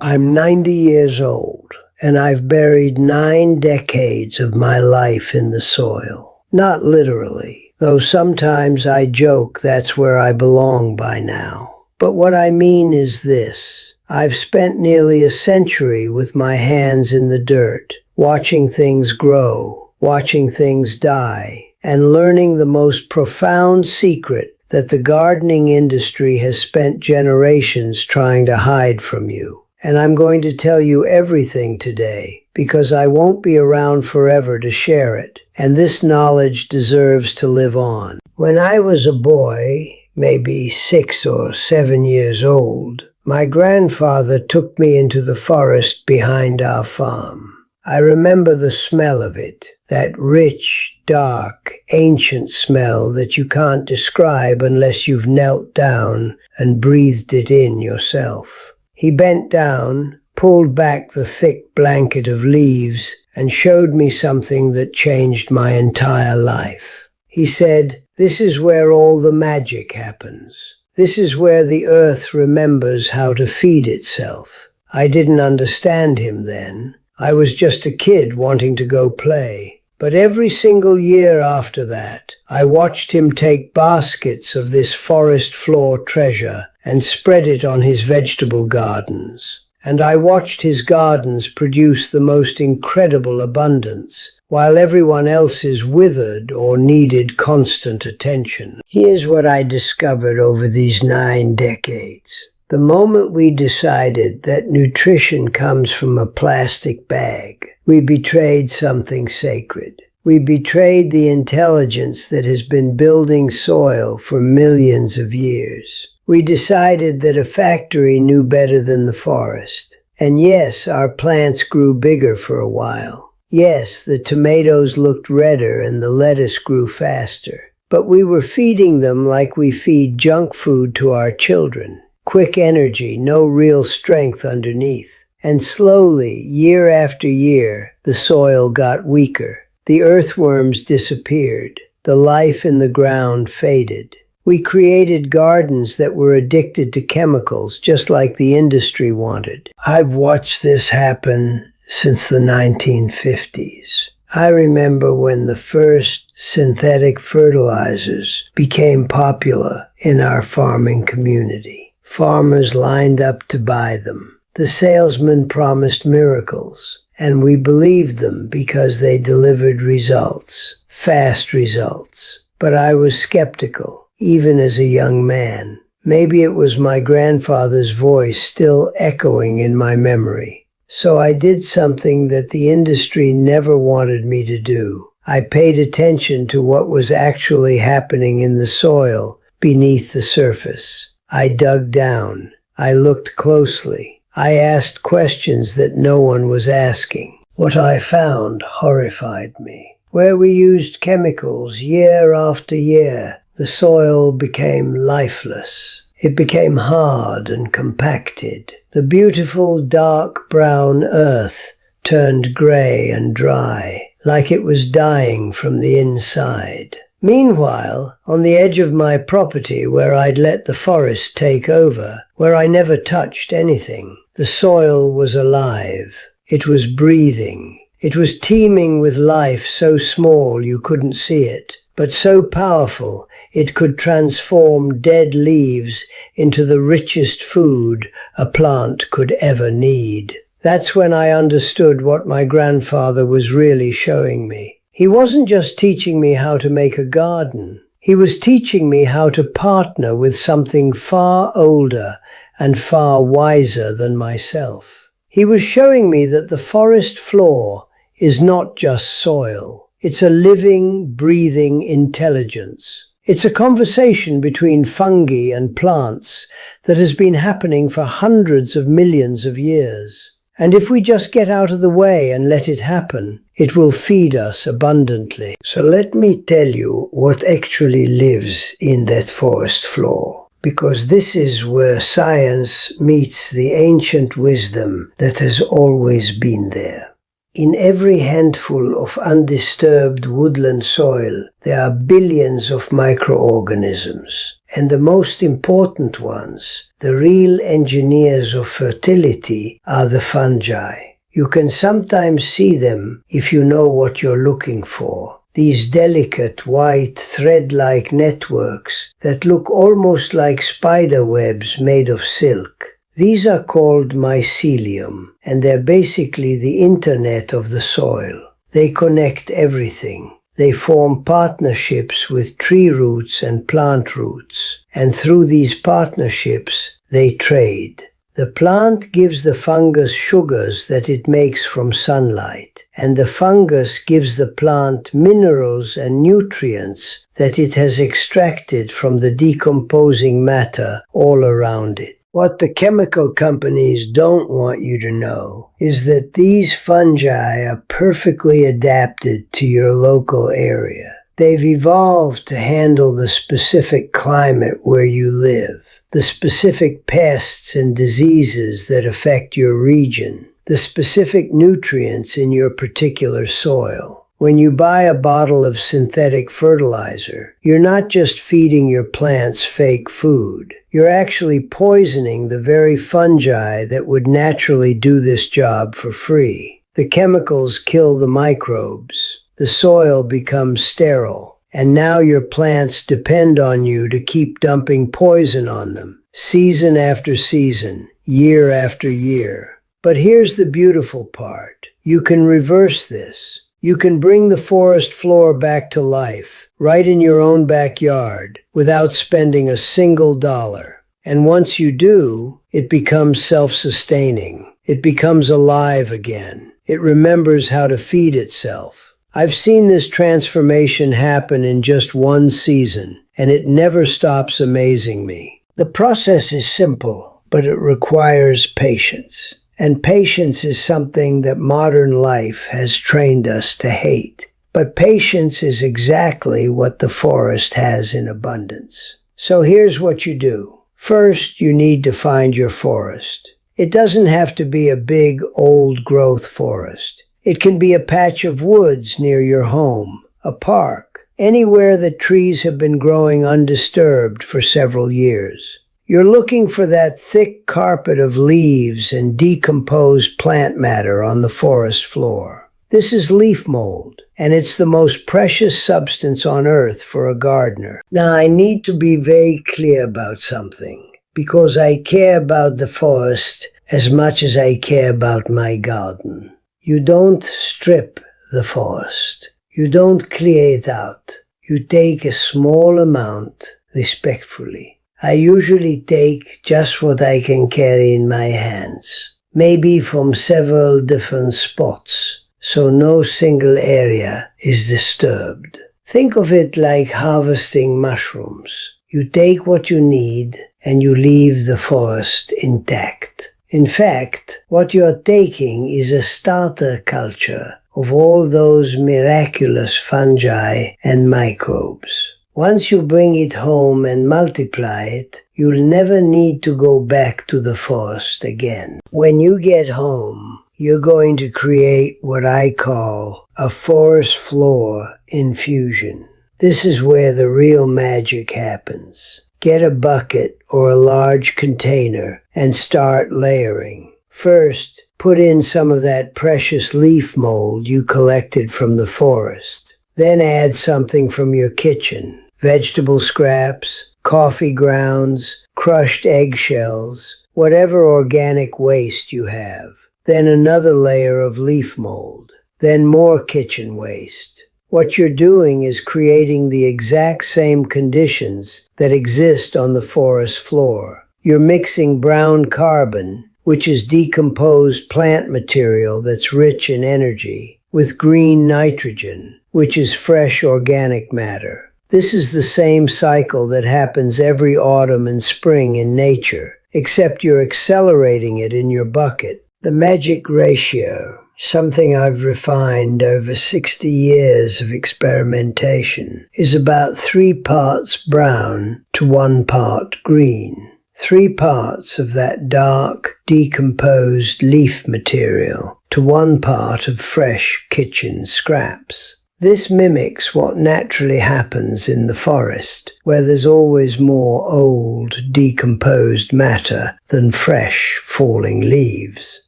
I'm 90 years old, and I've buried 9 decades of my life in the soil. Not literally, though sometimes I joke that's where I belong by now. But what I mean is this. I've spent nearly a century with my hands in the dirt, watching things grow, watching things die, and learning the most profound secret that the gardening industry has spent generations trying to hide from you. And I'm going to tell you everything today, because I won't be around forever to share it, and this knowledge deserves to live on. When I was a boy, maybe 6 or 7 years old, my grandfather took me into the forest behind our farm. I remember the smell of it, that rich, dark, ancient smell that you can't describe unless you've knelt down and breathed it in yourself. He bent down, pulled back the thick blanket of leaves, and showed me something that changed my entire life. He said, "This is where all the magic happens. This is where the earth remembers how to feed itself." I didn't understand him then. I was just a kid wanting to go play. But every single year after that, I watched him take baskets of this forest floor treasure and spread it on his vegetable gardens. And I watched his gardens produce the most incredible abundance, while everyone else's withered or needed constant attention. Here's what I discovered over these 9 decades. The moment we decided that nutrition comes from a plastic bag, we betrayed something sacred. We betrayed the intelligence that has been building soil for millions of years. We decided that a factory knew better than the forest. And yes, our plants grew bigger for a while. Yes, the tomatoes looked redder and the lettuce grew faster. But we were feeding them like we feed junk food to our children. Quick energy, no real strength underneath. And slowly, year after year, the soil got weaker. The earthworms disappeared. The life in the ground faded. We created gardens that were addicted to chemicals, just like the industry wanted. I've watched this happen since the 1950s. I remember when the first synthetic fertilizers became popular in our farming community. Farmers lined up to buy them. The salesmen promised miracles, and we believed them because they delivered results, fast results. But I was skeptical, even as a young man. Maybe it was my grandfather's voice still echoing in my memory. So I did something that the industry never wanted me to do. I paid attention to what was actually happening in the soil beneath the surface. I dug down. I looked closely. I asked questions that no one was asking. What I found horrified me. Where we used chemicals year after year, the soil became lifeless. It became hard and compacted. The beautiful dark brown earth turned gray and dry, like it was dying from the inside. Meanwhile, on the edge of my property where I'd let the forest take over, where I never touched anything, the soil was alive. It was breathing. It was teeming with life so small you couldn't see it, but so powerful it could transform dead leaves into the richest food a plant could ever need. That's when I understood what my grandfather was really showing me. He wasn't just teaching me how to make a garden. He was teaching me how to partner with something far older and far wiser than myself. He was showing me that the forest floor is not just soil. It's a living, breathing intelligence. It's a conversation between fungi and plants that has been happening for hundreds of millions of years. And if we just get out of the way and let it happen, it will feed us abundantly. So let me tell you what actually lives in that forest floor, because this is where science meets the ancient wisdom that has always been there. In every handful of undisturbed woodland soil, there are billions of microorganisms. And the most important ones, the real engineers of fertility, are the fungi. You can sometimes see them if you know what you're looking for. These delicate, white, thread-like networks that look almost like spider webs made of silk. These are called mycelium, and they're basically the internet of the soil. They connect everything. They form partnerships with tree roots and plant roots, and through these partnerships, they trade. The plant gives the fungus sugars that it makes from sunlight, and the fungus gives the plant minerals and nutrients that it has extracted from the decomposing matter all around it. What the chemical companies don't want you to know is that these fungi are perfectly adapted to your local area. They've evolved to handle the specific climate where you live, the specific pests and diseases that affect your region, the specific nutrients in your particular soil. When you buy a bottle of synthetic fertilizer, you're not just feeding your plants fake food. You're actually poisoning the very fungi that would naturally do this job for free. The chemicals kill the microbes. The soil becomes sterile. And now your plants depend on you to keep dumping poison on them, season after season, year after year. But here's the beautiful part. You can reverse this. You can bring the forest floor back to life, right in your own backyard, without spending a single dollar. And once you do, it becomes self-sustaining. It becomes alive again. It remembers how to feed itself. I've seen this transformation happen in just one season, and it never stops amazing me. The process is simple, but it requires patience. And patience is something that modern life has trained us to hate. But patience is exactly what the forest has in abundance. So here's what you do. First, you need to find your forest. It doesn't have to be a big, old-growth forest. It can be a patch of woods near your home, a park, anywhere that trees have been growing undisturbed for several years. You're looking for that thick carpet of leaves and decomposed plant matter on the forest floor. This is leaf mold, and it's the most precious substance on earth for a gardener. Now, I need to be very clear about something, because I care about the forest as much as I care about my garden. You don't strip the forest. You don't clear it out. You take a small amount respectfully. I usually take just what I can carry in my hands, maybe from several different spots, so no single area is disturbed. Think of it like harvesting mushrooms. You take what you need and you leave the forest intact. In fact, what you're taking is a starter culture of all those miraculous fungi and microbes. Once you bring it home and multiply it, you'll never need to go back to the forest again. When you get home, you're going to create what I call a forest floor infusion. This is where the real magic happens. Get a bucket or a large container and start layering. First, put in some of that precious leaf mold you collected from the forest. Then add something from your kitchen. Vegetable scraps, coffee grounds, crushed eggshells, whatever organic waste you have. Then another layer of leaf mold. Then more kitchen waste. What you're doing is creating the exact same conditions that exist on the forest floor. You're mixing brown carbon, which is decomposed plant material that's rich in energy, with green nitrogen, which is fresh organic matter. This is the same cycle that happens every autumn and spring in nature, except you're accelerating it in your bucket. The magic ratio, something I've refined over 60 years of experimentation, is about 3 parts brown to 1 part green. 3 parts of that dark, decomposed leaf material to 1 part of fresh kitchen scraps. This mimics what naturally happens in the forest, where there's always more old, decomposed matter than fresh, falling leaves.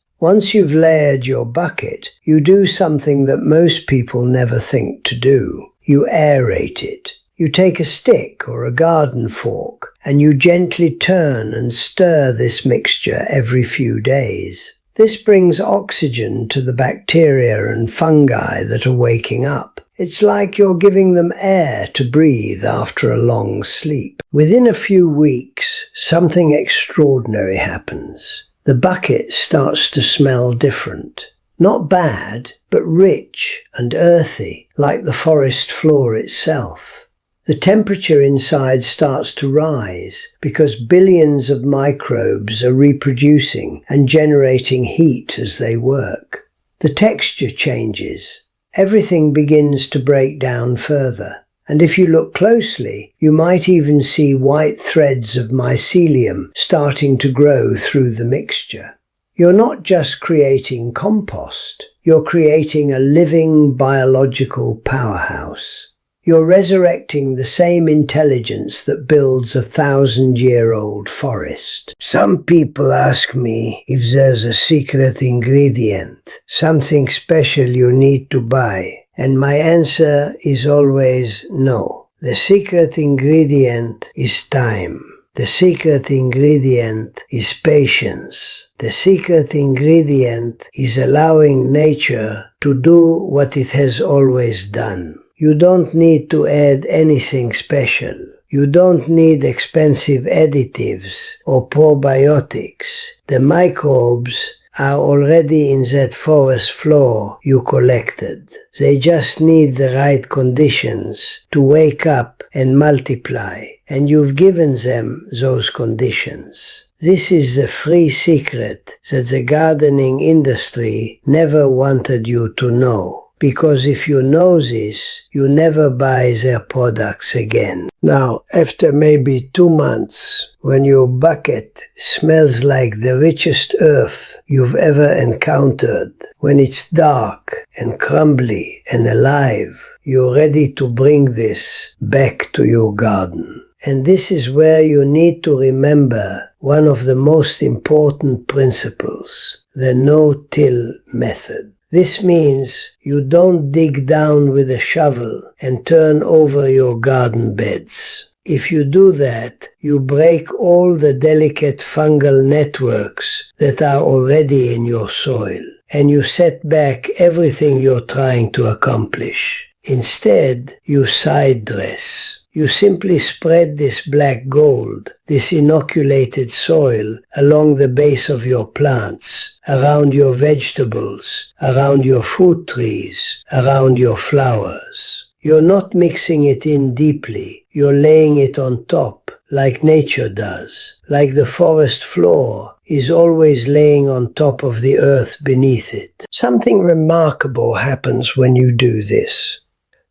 Once you've layered your bucket, you do something that most people never think to do. You aerate it. You take a stick or a garden fork, and you gently turn and stir this mixture every few days. This brings oxygen to the bacteria and fungi that are waking up. It's like you're giving them air to breathe after a long sleep. Within a few weeks, something extraordinary happens. The bucket starts to smell different. Not bad, but rich and earthy, like the forest floor itself. The temperature inside starts to rise because billions of microbes are reproducing and generating heat as they work. The texture changes. Everything begins to break down further. And if you look closely, you might even see white threads of mycelium starting to grow through the mixture. You're not just creating compost, you're creating a living biological powerhouse. You're resurrecting the same intelligence that builds a 1,000-year-old forest. Some people ask me if there's a secret ingredient, something special you need to buy, and my answer is always no. The secret ingredient is time. The secret ingredient is patience. The secret ingredient is allowing nature to do what it has always done. You don't need to add anything special. You don't need expensive additives or probiotics. The microbes are already in that forest floor you collected. They just need the right conditions to wake up and multiply, and you've given them those conditions. This is the free secret that the gardening industry never wanted you to know. Because if you know this, you never buy their products again. Now, after maybe 2 months, when your bucket smells like the richest earth you've ever encountered, when it's dark and crumbly and alive, you're ready to bring this back to your garden. And this is where you need to remember one of the most important principles, the no-till method. This means you don't dig down with a shovel and turn over your garden beds. If you do that, you break all the delicate fungal networks that are already in your soil, and you set back everything you're trying to accomplish. Instead, you side dress. You simply spread this black gold, this inoculated soil, along the base of your plants, around your vegetables, around your fruit trees, around your flowers. You're not mixing it in deeply, you're laying it on top, like nature does, like the forest floor is always laying on top of the earth beneath it. Something remarkable happens when you do this.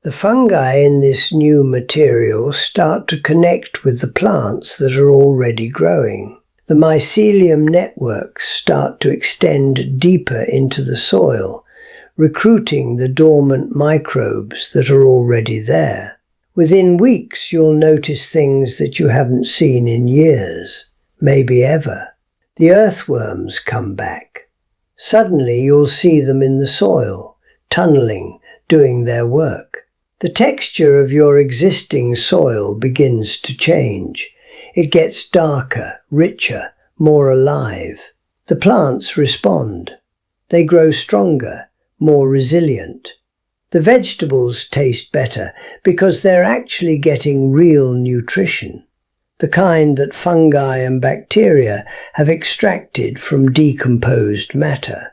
The fungi in this new material start to connect with the plants that are already growing. The mycelium networks start to extend deeper into the soil, recruiting the dormant microbes that are already there. Within weeks, you'll notice things that you haven't seen in years, maybe ever. The earthworms come back. Suddenly, you'll see them in the soil, tunneling, doing their work. The texture of your existing soil begins to change. It gets darker, richer, more alive. The plants respond. They grow stronger, more resilient. The vegetables taste better because they're actually getting real nutrition, the kind that fungi and bacteria have extracted from decomposed matter.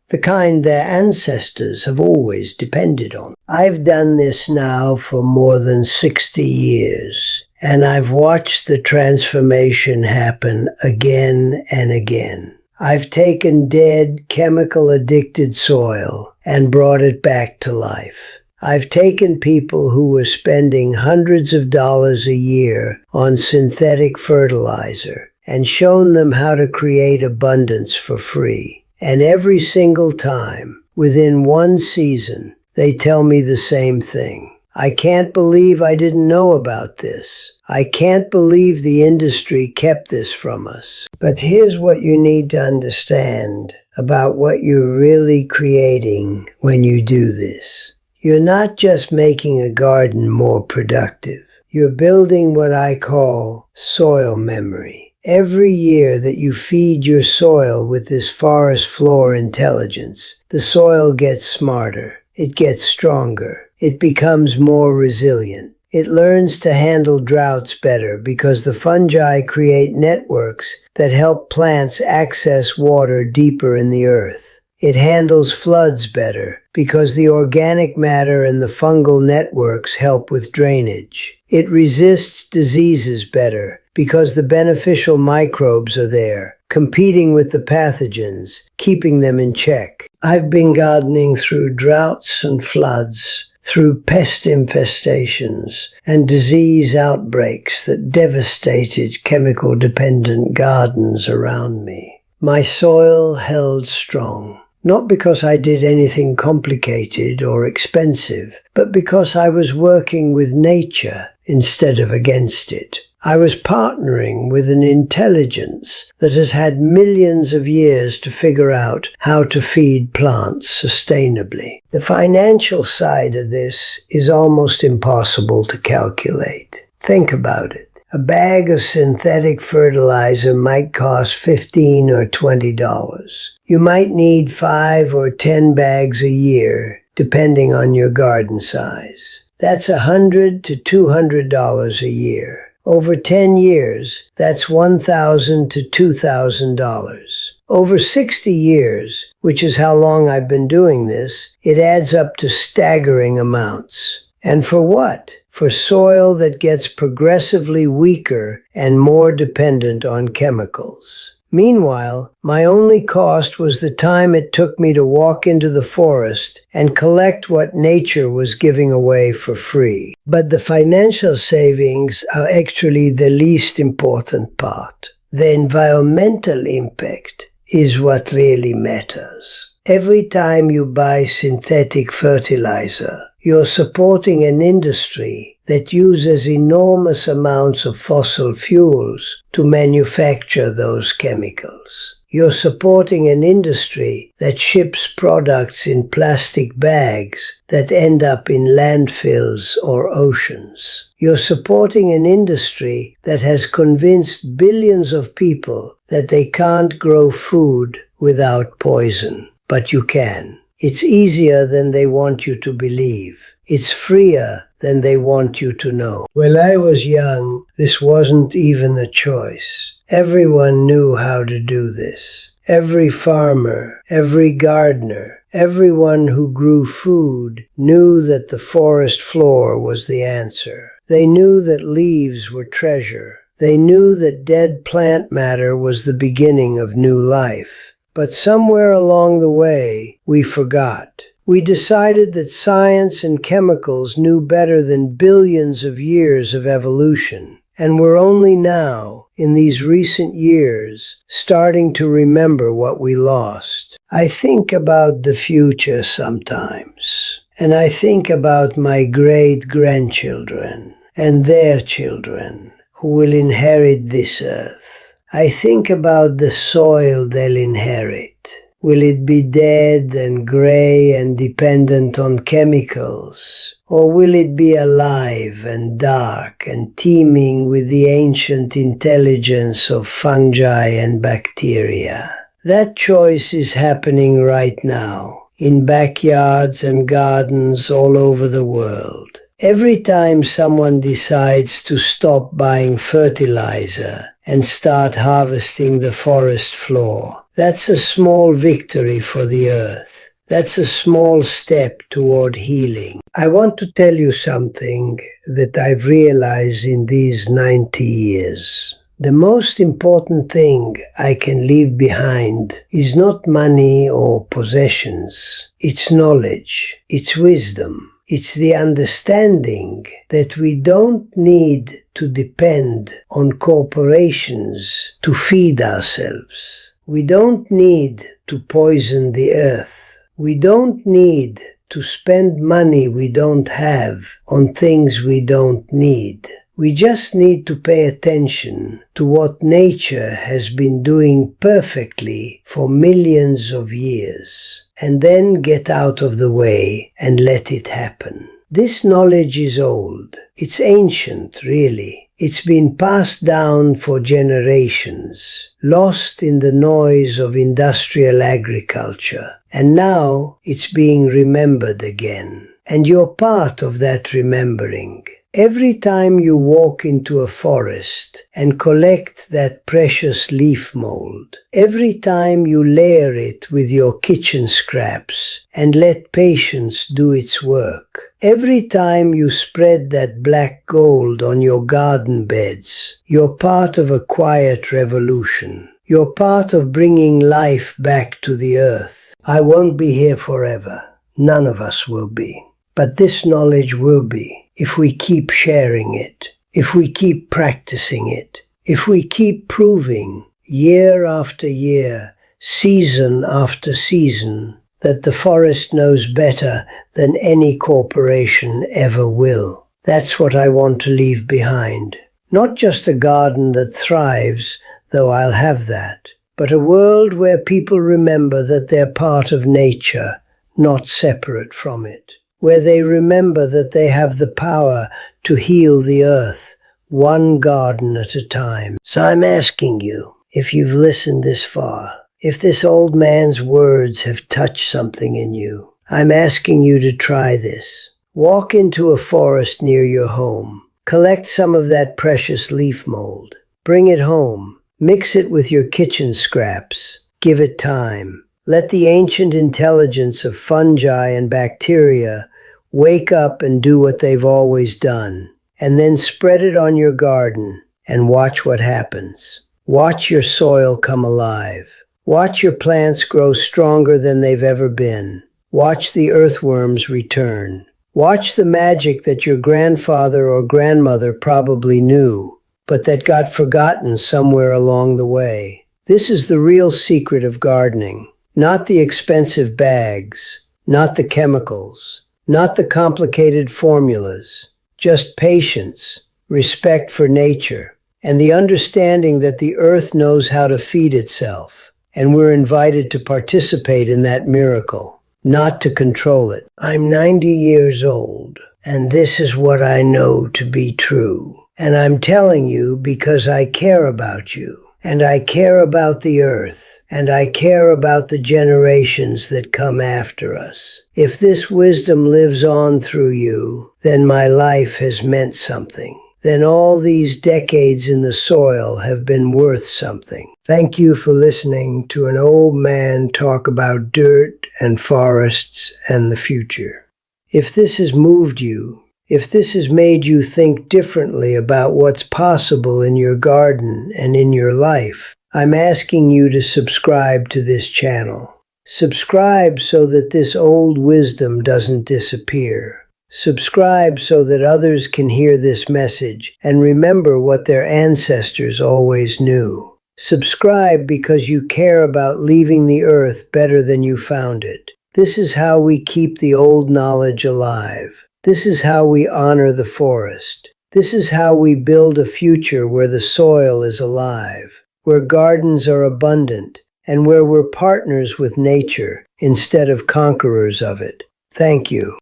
The kind their ancestors have always depended on. I've done this now for more than 60 years, and I've watched the transformation happen again and again. I've taken dead, chemical-addicted soil and brought it back to life. I've taken people who were spending hundreds of dollars a year on synthetic fertilizer and shown them how to create abundance for free. And every single time, within one season, They tell me the same thing. I can't believe I didn't know about this. I can't believe the industry kept this from us. But here's what you need to understand about what you're really creating when you do this. You're not just making a garden more productive. You're building what I call soil memory. Every year that you feed your soil with this forest floor intelligence, the soil gets smarter. It gets stronger. It becomes more resilient. It learns to handle droughts better because the fungi create networks that help plants access water deeper in the earth. It handles floods better because the organic matter and the fungal networks help with drainage. It resists diseases better because the beneficial microbes are there, competing with the pathogens, keeping them in check. I've been gardening through droughts and floods, through pest infestations and disease outbreaks that devastated chemical-dependent gardens around me. My soil held strong. Not because I did anything complicated or expensive, but because I was working with nature instead of against it. I was partnering with an intelligence that has had millions of years to figure out how to feed plants sustainably. The financial side of this is almost impossible to calculate. Think about it. A bag of synthetic fertilizer might cost $15 or $20. You might need 5 or 10 bags a year, depending on your garden size. That's $100 to $200 a year. Over 10 years, that's $1,000 to $2,000. Over 60 years, which is how long I've been doing this, it adds up to staggering amounts. And for what? For soil that gets progressively weaker and more dependent on chemicals. Meanwhile, my only cost was the time it took me to walk into the forest and collect what nature was giving away for free. But the financial savings are actually the least important part. The environmental impact is what really matters. Every time you buy synthetic fertilizer, you're supporting an industry that uses enormous amounts of fossil fuels to manufacture those chemicals. You're supporting an industry that ships products in plastic bags that end up in landfills or oceans. You're supporting an industry that has convinced billions of people that they can't grow food without poison. But you can. It's easier than they want you to believe. It's freer than they want you to know. When I was young, this wasn't even a choice. Everyone knew how to do this. Every farmer, every gardener, everyone who grew food knew that the forest floor was the answer. They knew that leaves were treasure. They knew that dead plant matter was the beginning of new life. But somewhere along the way, we forgot. We decided that science and chemicals knew better than billions of years of evolution. And we're only now, in these recent years, starting to remember what we lost. I think about the future sometimes. And I think about my great-grandchildren and their children who will inherit this earth. I think about the soil they'll inherit. Will it be dead and gray and dependent on chemicals? Or will it be alive and dark and teeming with the ancient intelligence of fungi and bacteria? That choice is happening right now, in backyards and gardens all over the world. Every time someone decides to stop buying fertilizer and start harvesting the forest floor, that's a small victory for the earth. That's a small step toward healing. I want to tell you something that I've realized in these 90 years. The most important thing I can leave behind is not money or possessions. It's knowledge. It's wisdom. It's the understanding that we don't need to depend on corporations to feed ourselves. We don't need to poison the earth. We don't need to spend money we don't have on things we don't need. We just need to pay attention to what nature has been doing perfectly for millions of years, and then get out of the way and let it happen. This knowledge is old. It's ancient, really. It's been passed down for generations, lost in the noise of industrial agriculture, and now it's being remembered again. And you're part of that remembering. Every time you walk into a forest and collect that precious leaf mold, every time you layer it with your kitchen scraps and let patience do its work, every time you spread that black gold on your garden beds, you're part of a quiet revolution. You're part of bringing life back to the earth. I won't be here forever. None of us will be. But this knowledge will be, if we keep sharing it, if we keep practicing it, if we keep proving year after year, season after season, that the forest knows better than any corporation ever will. That's what I want to leave behind. Not just a garden that thrives, though I'll have that, but a world where people remember that they're part of nature, not separate from it. Where they remember that they have the power to heal the earth, one garden at a time. So I'm asking you, if you've listened this far, if this old man's words have touched something in you, I'm asking you to try this. Walk into a forest near your home. Collect some of that precious leaf mold. Bring it home. Mix it with your kitchen scraps. Give it time. Let the ancient intelligence of fungi and bacteria wake up and do what they've always done, and then spread it on your garden and watch what happens. Watch your soil come alive. Watch your plants grow stronger than they've ever been. Watch the earthworms return. Watch the magic that your grandfather or grandmother probably knew, but that got forgotten somewhere along the way. This is the real secret of gardening. Not the expensive bags, not the chemicals, not the complicated formulas, just patience, respect for nature, and the understanding that the earth knows how to feed itself, and we're invited to participate in that miracle, not to control it. I'm 90 years old, and this is what I know to be true. And I'm telling you because I care about you, and I care about the earth, and I care about the generations that come after us. If this wisdom lives on through you, then my life has meant something. Then all these decades in the soil have been worth something. Thank you for listening to an old man talk about dirt and forests and the future. If this has moved you, if this has made you think differently about what's possible in your garden and in your life, I'm asking you to subscribe to this channel. Subscribe so that this old wisdom doesn't disappear. Subscribe so that others can hear this message and remember what their ancestors always knew. Subscribe because you care about leaving the earth better than you found it. This is how we keep the old knowledge alive. This is how we honor the forest. This is how we build a future where the soil is alive, where gardens are abundant, and where we're partners with nature instead of conquerors of it. Thank you.